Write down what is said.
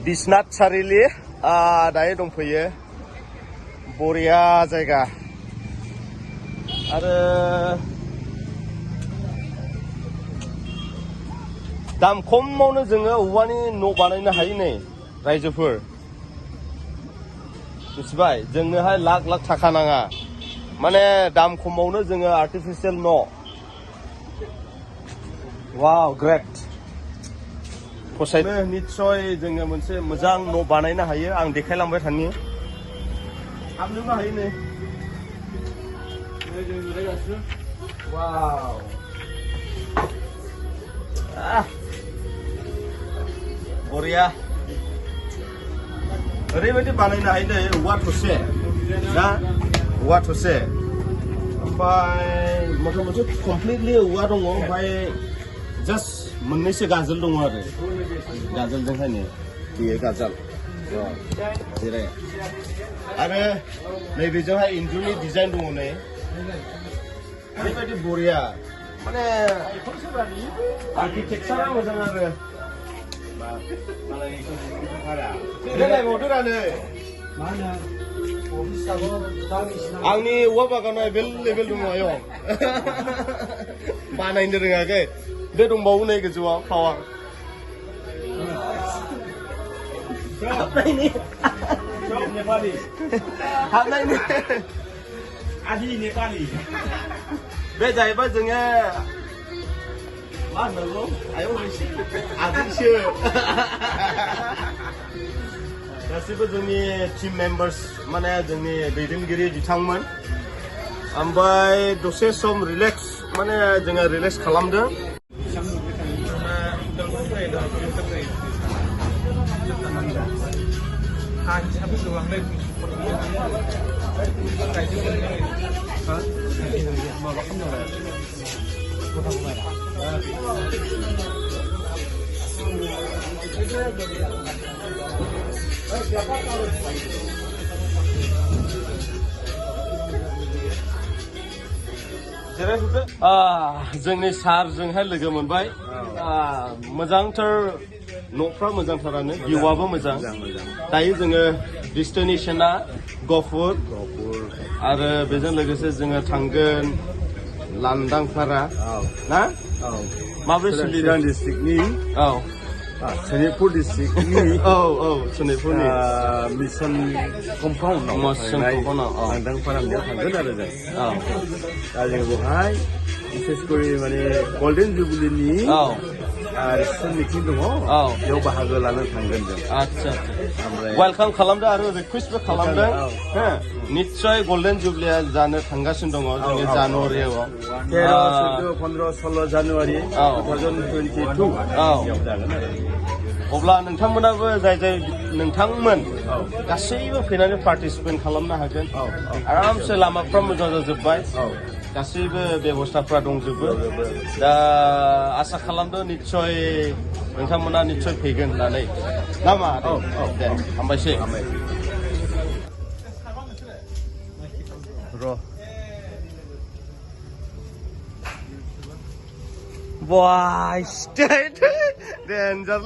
बिश्वनाथ सारिआलि दायो दंफैयो बरिया जायगा आरो दाम खमावनो जोङो औवानि न' बानायनो हायो नै रायजोफोर मिथिबाय जोंनोहाय लाख लाख थाखा नाङा माने दाम खमावनो जोङो आर्टिफिशियेल न' वाव ग्रेट फसायनो निस्सय जोङो मोनसे मोजां न' बानायनो हायो आं देखायलांबाय थानि हाबनोबो हायो नै जों जिरायगासिनो वाव बरिया ओरैबायदि बानायनो हायो नै औवा थसे ना औवा थसे ओमफ्राय मथा मथि कमप्लिटलि औवा दङ ओमफ्राय जास्ट मोननैसो गाजोल दङ आरो गाजोलजोंहायनो बेयो गाजोल जिराय आरो नैबेजोंहाय इन्जुरनि डिजाइन दङ नै ओरैबायदि बरिया माने आर्किटेक्चारा मोजां आरो देलायबावदोरानो आंनि औवा बागानाव एभेलेबेल दङ आयं बानायनो रोङाखै बे दंबावो नै गोजौआव फ्लावार हाबनायनि आदि नेपालि बे जाहैबाय जोङो मा होननांगौ आयं आदिसो गासिबो जोंनि टीम मेम्बार्स माने जोंनि दैदेनगिरि बिथांमोन ओमफ्राय दसे सम रिलेक्स माने जोङो रिलेक्स खालामदों जोंनि सारजोंहाय लोगो मोनबाय मोजांथार न'फ्रा मोजांथारानो भिउआबो मोजां दायो जोङो डेस्टिनेशना गहपुर आरो बेजों लोगोसे जोङो थांगोन लांदांपारा ना माबोरै सोलिदों डिस्ट्रिक्टनि सनितपुर डिस्ट्रिक्टनि सनितपुरनि मिशन कम्पाउन्डआव लांदांपारायाव थांगोन आरो जों दा जोङो बेवहाय बिसेसकरि माने गल्डेन जुबलिनि रिसेपसन मिटिं दङ बेयाव बाहागो लानो थांगोन जों आदसा वेलकाम खालामदों आरो रिकुवेस्टबो खालामदों निस्सय गल्डेन जुबलिया जानो थांगासिनो दङ जोंनि जानुवारियाव 13, 14, 16 जानुवारि 2022 अब्ला नोंथांमोनाबो जाय नोंथांमोन गासैबो फैनानै पार्टिसिपेट खालामनो हागोन आरामसे लामाफ्रा मोजां जाजोब्बाय गासैबो बेबस्थाफ्रा दंजोबो दा आसा खालामदों निस्सय नोंथांमोना निस्सय फैगोन होननानै नामा दे हामबायसै र' Boy, stay. Danger,